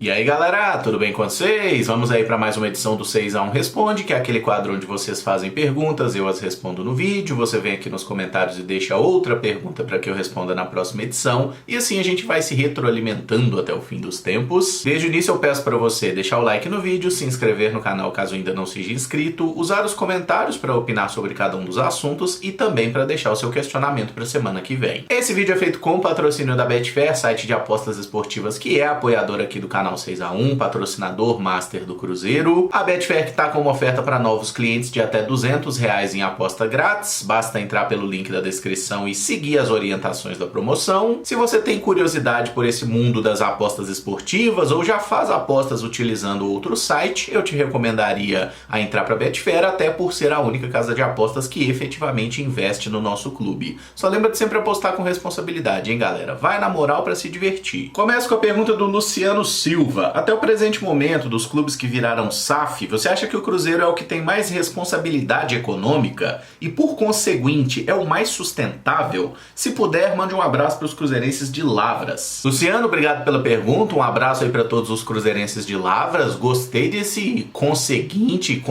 E aí galera, tudo bem com vocês? Vamos aí para mais uma edição do 6x1 Responde, que é aquele quadro onde vocês fazem perguntas, eu as respondo no vídeo, você vem aqui nos comentários e deixa outra pergunta para que eu responda na próxima edição, e assim a gente vai se retroalimentando até o fim dos tempos. Desde o início eu peço para você deixar o like no vídeo, se inscrever no canal caso ainda não seja inscrito, usar os comentários para opinar sobre cada um dos assuntos e também para deixar o seu questionamento para a semana que vem. Esse vídeo é feito com patrocínio da Betfair, site de apostas esportivas que é apoiador aqui do canal 6x1, patrocinador master do Cruzeiro. A Betfair que tá com uma oferta para novos clientes de até R$200 em aposta grátis. Basta entrar pelo link da descrição e seguir as orientações da promoção. Se você tem curiosidade por esse mundo das apostas esportivas ou já faz apostas utilizando outro site, eu te recomendaria a entrar para a Betfair, até por ser a única casa de apostas que efetivamente investe no nosso clube. Só lembra de sempre apostar com responsabilidade, hein galera? Vai na moral para se divertir. Começo com a pergunta do Luciano Silva. Até o presente momento dos clubes que viraram SAF, você acha que o Cruzeiro é o que tem mais responsabilidade econômica e, por conseguinte, é o mais sustentável? Se puder, mande um abraço para os cruzeirenses de Lavras. Luciano, obrigado pela pergunta, um abraço aí para todos os cruzeirenses de Lavras. Gostei desse conseguinte,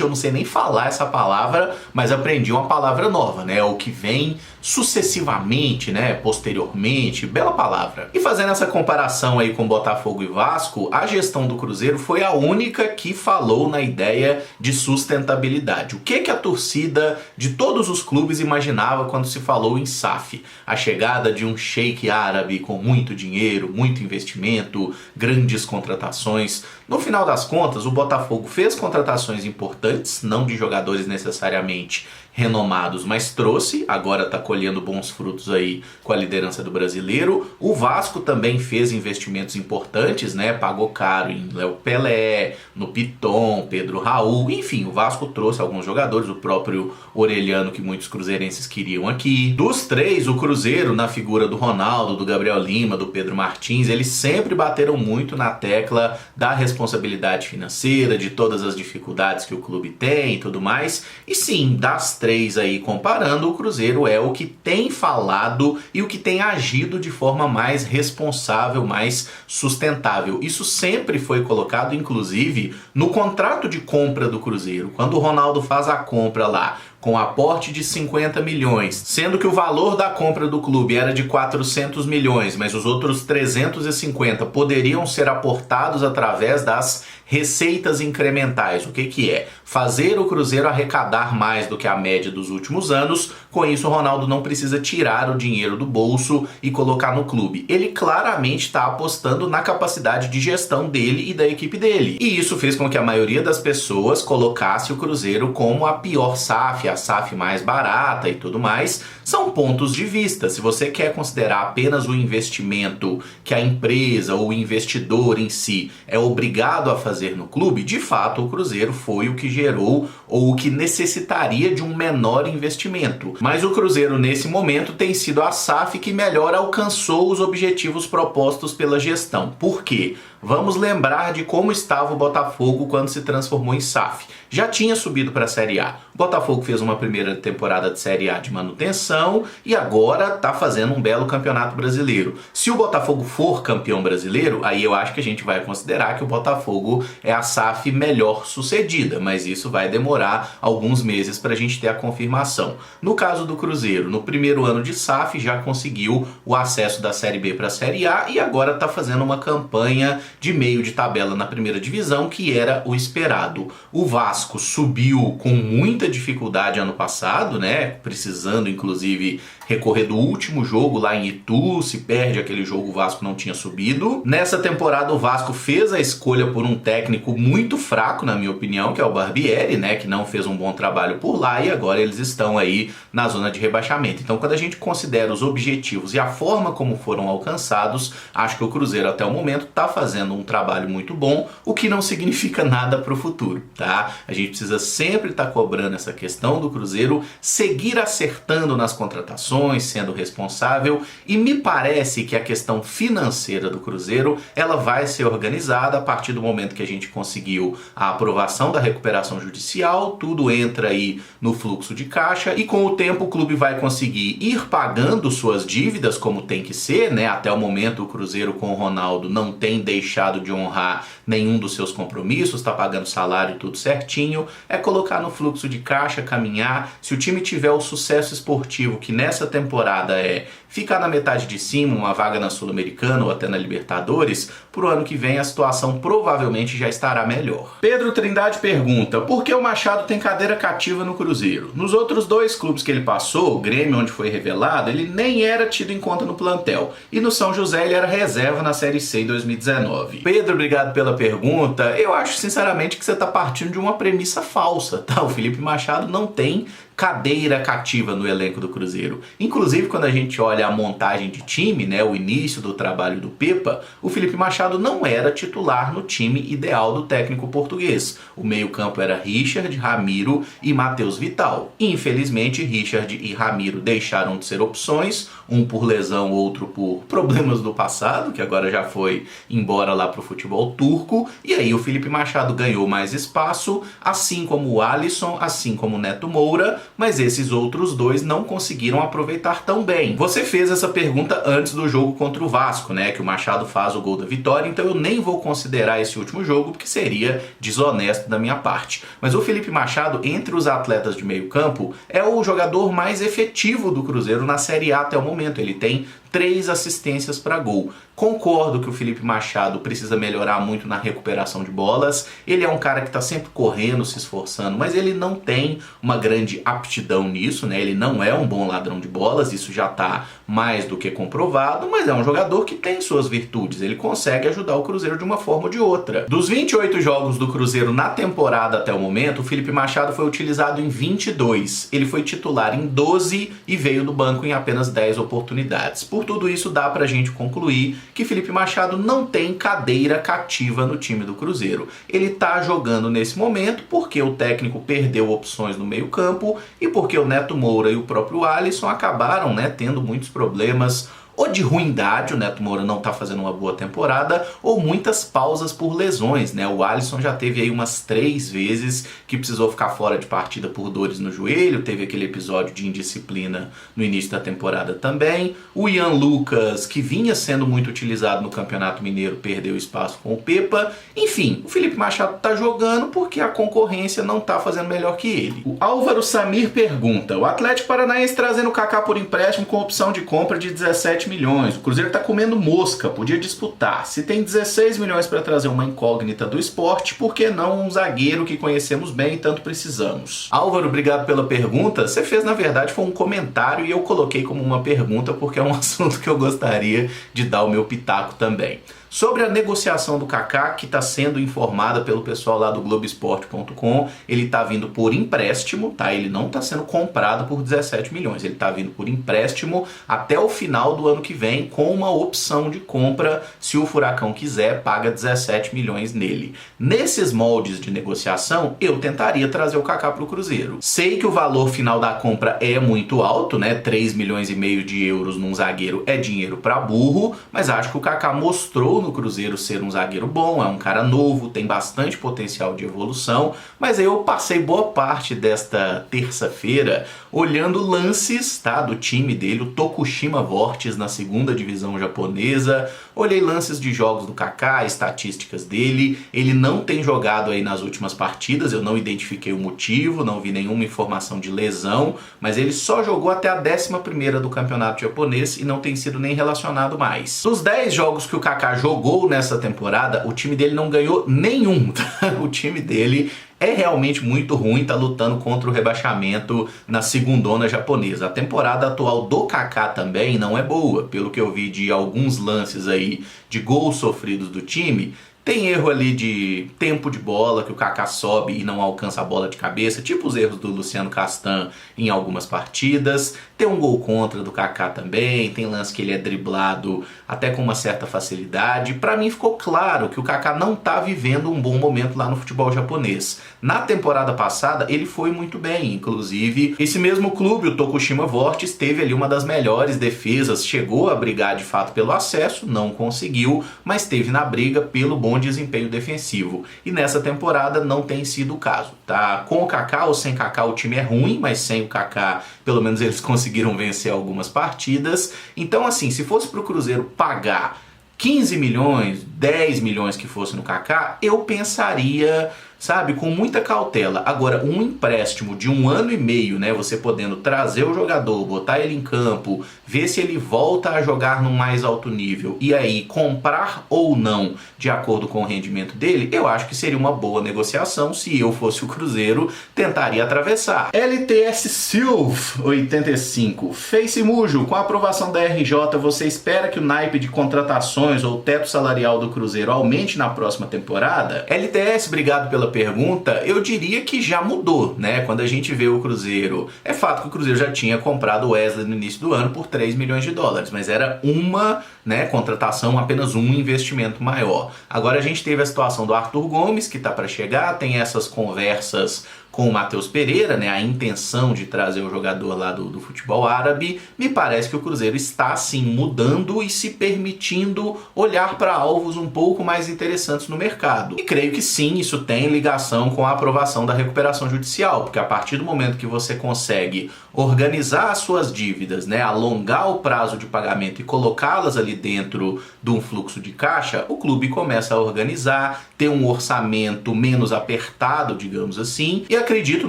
eu não sei nem falar essa palavra, mas aprendi uma palavra nova, né? O que vem sucessivamente, né? Posteriormente, bela palavra. E fazendo essa comparação aí com Botafogo e Vasco, a gestão do Cruzeiro foi a única que falou na ideia de sustentabilidade. O que a torcida de todos os clubes imaginava quando se falou em SAF? A chegada de um sheik árabe com muito dinheiro, muito investimento, grandes contratações. No final das contas, o Botafogo fez contratações importantes, não de jogadores necessariamente renomados, mas trouxe, agora está colhendo bons frutos aí com a liderança do brasileiro. O Vasco também fez investimentos importantes, né? Pagou caro em Léo Pelé, no Piton, Pedro Raul, enfim, o Vasco trouxe alguns jogadores, o próprio Orelhano que muitos cruzeirenses queriam aqui. Dos três, o Cruzeiro, na figura do Ronaldo, do Gabriel Lima, do Pedro Martins, eles sempre bateram muito na tecla da responsabilidade financeira, de todas as dificuldades que o clube tem e tudo mais. E sim, das três aí comparando, o Cruzeiro é o que tem falado e o que tem agido de forma mais responsável, mais sustentável. Isso sempre foi colocado, inclusive, no contrato de compra do Cruzeiro. Quando o Ronaldo faz a compra lá, com aporte de 50 milhões, sendo que o valor da compra do clube era de 400 milhões, mas os outros 350 poderiam ser aportados através das receitas incrementais. O que é? Fazer o Cruzeiro arrecadar mais do que a média dos últimos anos. Com isso, o Ronaldo não precisa tirar o dinheiro do bolso e colocar no clube. Ele claramente está apostando na capacidade de gestão dele e da equipe dele. E isso fez com que a maioria das pessoas colocasse o Cruzeiro como a pior SAF, a SAF mais barata e tudo mais. São pontos de vista. Se você quer considerar apenas o investimento que a empresa ou o investidor em si é obrigado a fazer no clube, de fato o Cruzeiro foi o que gerou ou o que necessitaria de um menor investimento. Mas o Cruzeiro nesse momento tem sido a SAF que melhor alcançou os objetivos propostos pela gestão. Por quê? Vamos lembrar de como estava o Botafogo quando se transformou em SAF. Já tinha subido para a Série A. O Botafogo fez uma primeira temporada de Série A de manutenção e agora está fazendo um belo campeonato brasileiro. Se o Botafogo for campeão brasileiro, aí eu acho que a gente vai considerar que o Botafogo é a SAF melhor sucedida, mas isso vai demorar alguns meses para a gente ter a confirmação. No caso do Cruzeiro, no primeiro ano de SAF já conseguiu o acesso da Série B para a Série A e agora está fazendo uma campanha de meio de tabela na primeira divisão, que era o esperado. O Vasco subiu com muita dificuldade ano passado, né? Precisando inclusive recorrer do último jogo lá em Itu. Se perde aquele jogo, o Vasco não tinha subido. Nessa temporada o Vasco fez a escolha por um técnico muito fraco, na minha opinião, que é o Barbieri, né? Que não fez um bom trabalho por lá e agora eles estão aí na zona de rebaixamento. Então, quando a gente considera os objetivos e a forma como foram alcançados, acho que o Cruzeiro até o momento está fazendo um trabalho muito bom, o que não significa nada para o futuro, tá? A gente precisa sempre estar cobrando essa questão do Cruzeiro seguir acertando nas contratações, opções, sendo responsável, e me parece que a questão financeira do Cruzeiro, ela vai ser organizada a partir do momento que a gente conseguiu a aprovação da recuperação judicial, tudo entra aí no fluxo de caixa e com o tempo o clube vai conseguir ir pagando suas dívidas como tem que ser, né? Até o momento o Cruzeiro com o Ronaldo não tem deixado de honrar nenhum dos seus compromissos, está pagando salário tudo certinho, é colocar no fluxo de caixa, caminhar. Se o time tiver o sucesso esportivo que nessa temporada é ficar na metade de cima, uma vaga na Sul-Americana ou até na Libertadores, pro ano que vem a situação provavelmente já estará melhor. Pedro Trindade pergunta, por que o Machado tem cadeira cativa no Cruzeiro? Nos outros dois clubes que ele passou, o Grêmio, onde foi revelado, ele nem era tido em conta no plantel. E no São José ele era reserva na Série C em 2019. Pedro, obrigado pela pergunta. Eu acho sinceramente que você está partindo de uma premissa falsa, tá? O Felipe Machado não tem cadeira cativa no elenco do Cruzeiro. Inclusive, quando a gente olha a montagem de time, né, o início do trabalho do Pepa, o Felipe Machado não era titular no time ideal do técnico português. O meio-campo era Richard, Ramiro e Matheus Vital. Infelizmente, Richard e Ramiro deixaram de ser opções, um por lesão, outro por problemas do passado, que agora já foi embora lá para o futebol turco, e aí o Felipe Machado ganhou mais espaço, assim como o Alisson, assim como o Neto Moura, mas esses outros dois não conseguiram aproveitar tão bem. Você fez essa pergunta antes do jogo contra o Vasco, né, que o Machado faz o gol da vitória, então eu nem vou considerar esse último jogo, porque seria desonesto da minha parte. Mas o Felipe Machado, entre os atletas de meio campo, é o jogador mais efetivo do Cruzeiro na Série A até o momento. Ele tem 3 assistências para gol. Concordo que o Felipe Machado precisa melhorar muito na recuperação de bolas. Ele é um cara que está sempre correndo, se esforçando, mas ele não tem uma grande aptidão nisso, né? Ele não é um bom ladrão de bolas, isso já está mais do que comprovado, mas é um jogador que tem suas virtudes. Ele consegue ajudar o Cruzeiro de uma forma ou de outra. Dos 28 jogos do Cruzeiro na temporada até o momento, o Felipe Machado foi utilizado em 22. Ele foi titular em 12 e veio do banco em apenas 10 oportunidades. Por tudo isso dá pra gente concluir que Felipe Machado não tem cadeira cativa no time do Cruzeiro. Ele tá jogando nesse momento porque o técnico perdeu opções no meio-campo e porque o Neto Moura e o próprio Alisson acabaram, né, tendo muitos problemas ou de ruindade, o Neto Moura não está fazendo uma boa temporada, ou muitas pausas por lesões, né? O Alisson já teve aí umas 3 vezes que precisou ficar fora de partida por dores no joelho, teve aquele episódio de indisciplina no início da temporada também. O Ian Lucas, que vinha sendo muito utilizado no Campeonato Mineiro, perdeu espaço com o Pepa. Enfim, o Felipe Machado está jogando porque a concorrência não está fazendo melhor que ele. O Álvaro Samir pergunta, o Atlético Paranaense trazendo o Kaká por empréstimo com opção de compra de 17 milhões. O Cruzeiro está comendo mosca, podia disputar. Se tem 16 milhões para trazer uma incógnita do esporte, por que não um zagueiro que conhecemos bem e tanto precisamos? Álvaro, obrigado pela pergunta. Você fez, na verdade, foi um comentário e eu coloquei como uma pergunta porque é um assunto que eu gostaria de dar o meu pitaco também. Sobre a negociação do Kaká, que está sendo informada pelo pessoal lá do Globoesporte.com, ele está vindo por empréstimo, tá? Ele não está sendo comprado por 17 milhões, ele está vindo por empréstimo até o final do ano que vem, com uma opção de compra, se o Furacão quiser, paga 17 milhões nele. Nesses moldes de negociação, eu tentaria trazer o Kaká para o Cruzeiro. Sei que o valor final da compra é muito alto, né? 3 milhões e meio de euros num zagueiro é dinheiro para burro, mas acho que o Kaká mostrou no Cruzeiro ser um zagueiro bom, é um cara novo, tem bastante potencial de evolução, mas eu passei boa parte desta terça-feira olhando lances, tá, do time dele, o Tokushima Vortis na 2ª divisão japonesa, olhei lances de jogos do Kaká, estatísticas dele, ele não tem jogado aí nas últimas partidas, eu não identifiquei o motivo, não vi nenhuma informação de lesão, mas ele só jogou até a 11ª do campeonato japonês e não tem sido nem relacionado mais. Dos 10 jogos que o Kaká jogou nessa temporada, o time dele não ganhou nenhum. O time dele é realmente muito ruim, tá lutando contra o rebaixamento na 2ª japonesa. A temporada atual do Kaká também não é boa, pelo que eu vi de alguns lances aí de gols sofridos do time. Tem erro ali de tempo de bola, que o Kaká sobe e não alcança a bola de cabeça, tipo os erros do Luciano Castan em algumas partidas. Tem um gol contra do Kaká também, tem lance que ele é driblado até com uma certa facilidade. Pra mim ficou claro que o Kaká não tá vivendo um bom momento lá no futebol japonês. Na temporada passada ele foi muito bem, inclusive esse mesmo clube, o Tokushima Vortis, teve ali uma das melhores defesas, chegou a brigar de fato pelo acesso, não conseguiu, mas teve na briga pelo bom desempenho defensivo. E nessa temporada não tem sido o caso, tá? Com o Kaká ou sem Kaká o time é ruim, mas sem o Kaká pelo menos eles conseguiram vencer algumas partidas. Então assim, se fosse pro Cruzeiro pagar 15 milhões, 10 milhões que fosse no Kaká, eu pensaria, sabe, com muita cautela. Agora, um empréstimo de 1 ano e meio, né, você podendo trazer o jogador, botar ele em campo, ver se ele volta a jogar no mais alto nível e aí comprar ou não de acordo com o rendimento dele, eu acho que seria uma boa negociação. Se eu fosse o Cruzeiro, tentaria atravessar. LTS Silv 85. Face Mujo, com a aprovação da RJ, você espera que o naipe de contratações ou teto salarial do Cruzeiro aumente na próxima temporada? LTS, obrigado pela pergunta. Eu diria que já mudou, né? Quando a gente vê o Cruzeiro, é fato que o Cruzeiro já tinha comprado o Wesley no início do ano por 3 milhões de dólares, mas era uma, né, contratação, apenas um investimento maior. Agora a gente teve a situação do Arthur Gomes, que está para chegar, tem essas conversas com o Matheus Pereira, né, a intenção de trazer o jogador lá do futebol árabe. Me parece que o Cruzeiro está sim mudando e se permitindo olhar para alvos um pouco mais interessantes no mercado. E creio que sim, isso tem ligação com a aprovação da recuperação judicial, porque a partir do momento que você consegue organizar as suas dívidas, né, alongar o prazo de pagamento e colocá-las ali dentro de um fluxo de caixa, o clube começa a organizar, ter um orçamento menos apertado, digamos assim, e acredito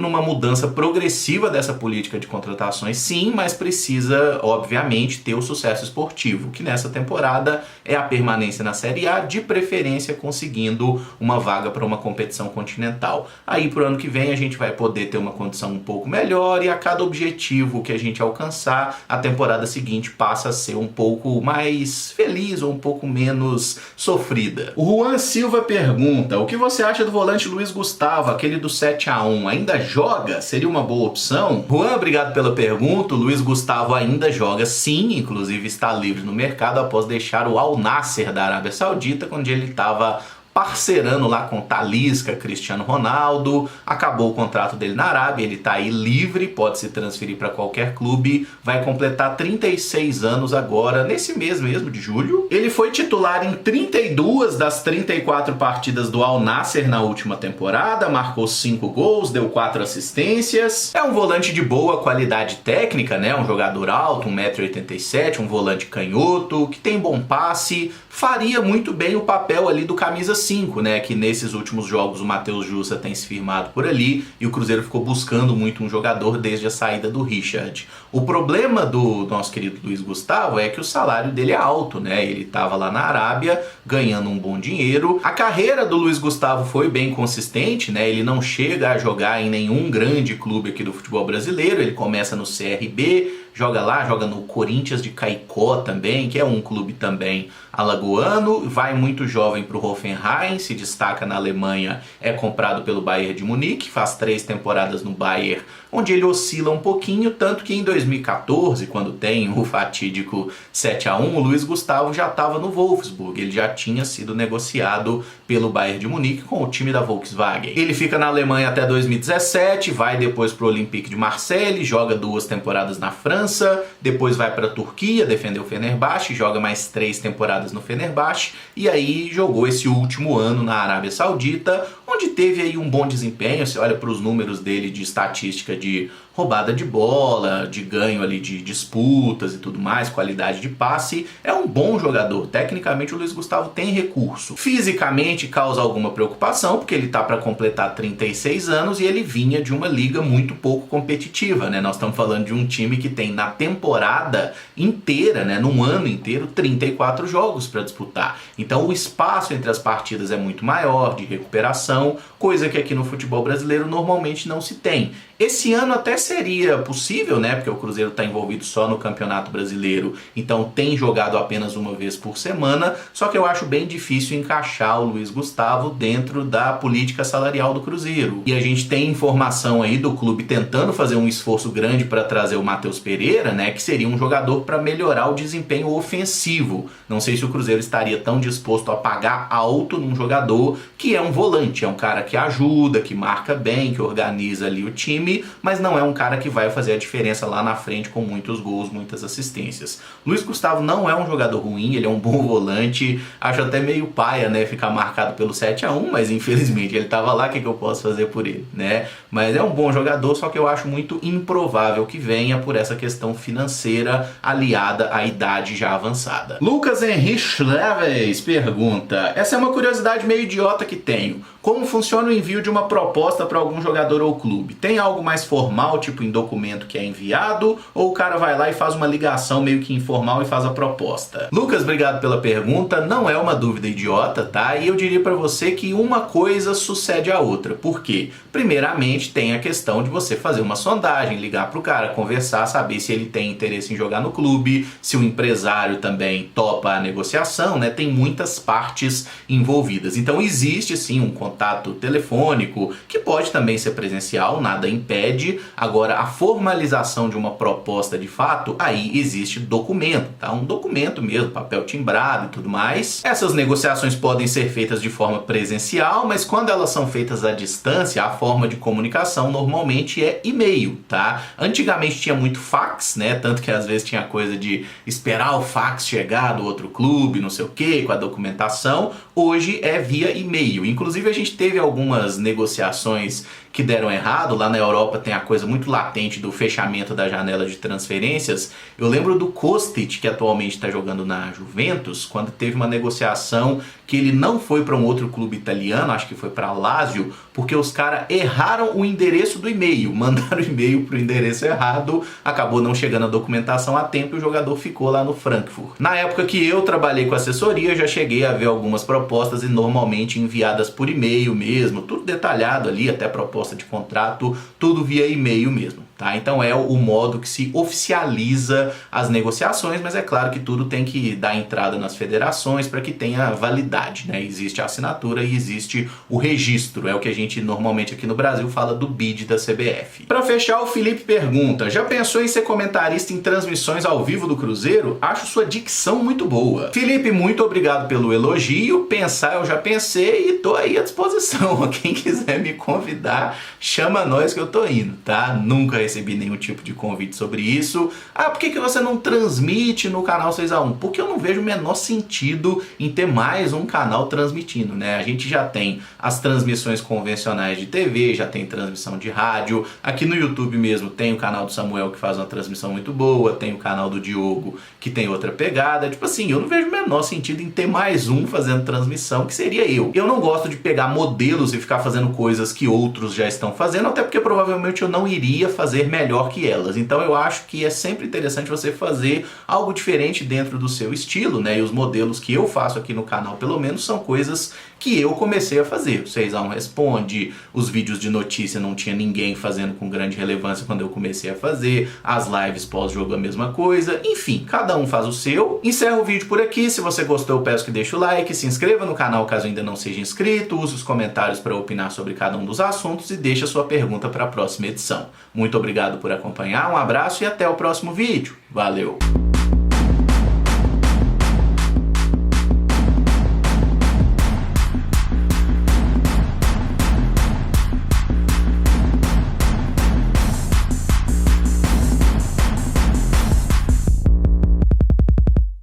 numa mudança progressiva dessa política de contratações, sim, mas precisa, obviamente, ter o sucesso esportivo, que nessa temporada é a permanência na Série A, de preferência conseguindo uma vaga para uma competição continental. Aí pro ano que vem a gente vai poder ter uma condição um pouco melhor e a cada objetivo que a gente alcançar, a temporada seguinte passa a ser um pouco mais feliz ou um pouco menos sofrida. O Juan Silva pergunta: o que você acha do volante Luiz Gustavo, aquele do 7-1? Ainda joga? Seria uma boa opção? Juan, obrigado pela pergunta. O Luiz Gustavo ainda joga sim, inclusive está livre no mercado após deixar o Al Nassr da Arábia Saudita, quando ele estava parceirando lá com Talisca, Cristiano Ronaldo. Acabou o contrato dele na Arábia, ele tá aí livre, pode se transferir para qualquer clube, vai completar 36 anos agora, nesse mês mesmo de julho. Ele foi titular em 32 das 34 partidas do Al Nassr na última temporada, marcou 5 gols, deu 4 assistências. É um volante de boa qualidade técnica, né? Um jogador alto, 1,87 m, um volante canhoto, que tem bom passe, faria muito bem o papel ali do camisa 5, né, que nesses últimos jogos o Matheus Jussa tem se firmado por ali e o Cruzeiro ficou buscando muito um jogador desde a saída do Richard. O problema do nosso querido Luiz Gustavo é que o salário dele é alto, né, ele estava lá na Arábia ganhando um bom dinheiro. A carreira do Luiz Gustavo foi bem consistente, né, ele não chega a jogar em nenhum grande clube aqui do futebol brasileiro, ele começa no CRB, joga lá, joga no Corinthians de Caicó também, que é um clube também alagoano, vai muito jovem para o Hoffenheim, se destaca na Alemanha, é comprado pelo Bayern de Munique, faz 3 temporadas no Bayern, onde ele oscila um pouquinho, tanto que em 2014, quando tem o fatídico 7-1, o Luiz Gustavo já estava no Wolfsburg, ele já tinha sido negociado pelo Bayern de Munique com o time da Volkswagen. Ele fica na Alemanha até 2017, vai depois para o Olympique de Marseille, joga 2 temporadas na França, depois vai para a Turquia, defendeu o Fenerbahçe, joga mais 3 temporadas no Fenerbahçe, e aí jogou esse último ano na Arábia Saudita, onde teve aí um bom desempenho. Você olha para os números dele de estatística de roubada de bola, de ganho ali de disputas e tudo mais, qualidade de passe, é um bom jogador. Tecnicamente o Luiz Gustavo tem recurso. Fisicamente causa alguma preocupação, porque ele tá para completar 36 anos e ele vinha de uma liga muito pouco competitiva, né? Nós estamos falando de um time que tem na temporada inteira, né, num ano inteiro, 34 jogos para disputar. Então o espaço entre as partidas é muito maior, de recuperação, coisa que aqui no futebol brasileiro normalmente não se tem. Esse ano até seria possível, né? Porque o Cruzeiro está envolvido só no Campeonato Brasileiro, então tem jogado apenas uma vez por semana, só que eu acho bem difícil encaixar o Luiz Gustavo dentro da política salarial do Cruzeiro. E a gente tem informação aí do clube tentando fazer um esforço grande para trazer o Matheus Pereira, né? Que seria um jogador para melhorar o desempenho ofensivo. Não sei se o Cruzeiro estaria tão disposto a pagar alto num jogador que é um volante, é um cara que ajuda, que marca bem, que organiza ali o time, mas não é um cara que vai fazer a diferença lá na frente com muitos gols, muitas assistências. Luiz Gustavo não é um jogador ruim, ele é um bom volante, acho até meio paia, né, ficar marcado pelo 7-1, mas infelizmente ele estava lá, o que eu posso fazer por ele, né? Mas é um bom jogador, só que eu acho muito improvável que venha por essa questão financeira aliada à idade já avançada. Lucas Henrique Leves pergunta: essa é uma curiosidade meio idiota que tenho. Como funciona o envio de uma proposta para algum jogador ou clube? Tem algo mais formal, tipo em documento que é enviado? Ou o cara vai lá e faz uma ligação meio que informal e faz a proposta? Lucas, obrigado pela pergunta. Não é uma dúvida idiota, tá? E eu diria para você que uma coisa sucede à outra. Por quê? Primeiramente, tem a questão de você fazer uma sondagem, ligar pro cara, conversar, saber se ele tem interesse em jogar no clube, se o empresário também topa a negociação, né? Tem muitas partes envolvidas. Então existe sim um contato telefônico, que pode também ser presencial, nada impede. Agora, a formalização de uma proposta de fato, aí existe documento, tá? Um documento mesmo, papel timbrado e tudo mais. Essas negociações podem ser feitas de forma presencial, mas quando elas são feitas à distância, a forma de comunicação normalmente é e-mail, tá? Antigamente tinha muito fax, né? Tanto que às vezes tinha coisa de esperar o fax chegar do outro clube, não sei o que, com a documentação. Hoje é via e-mail. Inclusive a gente teve algumas negociações que deram errado. Lá na Europa tem a coisa muito latente do fechamento da janela de transferências. Eu lembro do Kostic, que atualmente está jogando na Juventus, quando teve uma negociação que ele não foi para um outro clube italiano, acho que foi para Lazio, porque os caras erraram o endereço do e-mail, mandaram o e-mail para o endereço errado, acabou não chegando a documentação a tempo e o jogador ficou lá no Frankfurt. Na época que eu trabalhei com assessoria, eu já cheguei a ver algumas propostas e normalmente enviadas por e-mail mesmo, tudo detalhado ali, até proposta de contrato, tudo via e-mail mesmo. Tá? Então é o modo que se oficializa as negociações, mas é claro que tudo tem que dar entrada nas federações para que tenha validade, né? Existe a assinatura e existe o registro, é o que a gente normalmente aqui no Brasil fala do BID da CBF. Para fechar, o Felipe pergunta: já pensou em ser comentarista em transmissões ao vivo do Cruzeiro? Acho sua dicção muito boa. Felipe, muito obrigado pelo elogio. Pensar eu já pensei e tô aí à disposição. Quem quiser me convidar, chama nós que eu tô indo, tá? Nunca recebi nenhum tipo de convite sobre isso. Ah, por que você não transmite no canal 6x1? Porque eu não vejo o menor sentido em ter mais um canal transmitindo, né? A gente já tem as transmissões convencionais de TV, já tem transmissão de rádio. Aqui no YouTube mesmo tem o canal do Samuel, que faz uma transmissão muito boa, tem o canal do Diogo, que tem outra pegada. Tipo assim, eu não vejo o menor sentido em ter mais um fazendo transmissão, que seria eu. Eu não gosto de pegar modelos e ficar fazendo coisas que outros já estão fazendo, até porque provavelmente eu não iria fazer melhor que elas. Então eu acho que é sempre interessante você fazer algo diferente dentro do seu estilo, né? E os modelos que eu faço aqui no canal, pelo menos, são coisas que eu comecei a fazer. O 6x1 Responde, os vídeos de notícia não tinha ninguém fazendo com grande relevância quando eu comecei a fazer, as lives pós-jogo a mesma coisa, enfim, cada um faz o seu. Encerro o vídeo por aqui. Se você gostou, eu peço que deixe o like, se inscreva no canal caso ainda não seja inscrito, use os comentários para opinar sobre cada um dos assuntos e deixe a sua pergunta para a próxima edição. Muito obrigado por acompanhar, um abraço e até o próximo vídeo. Valeu!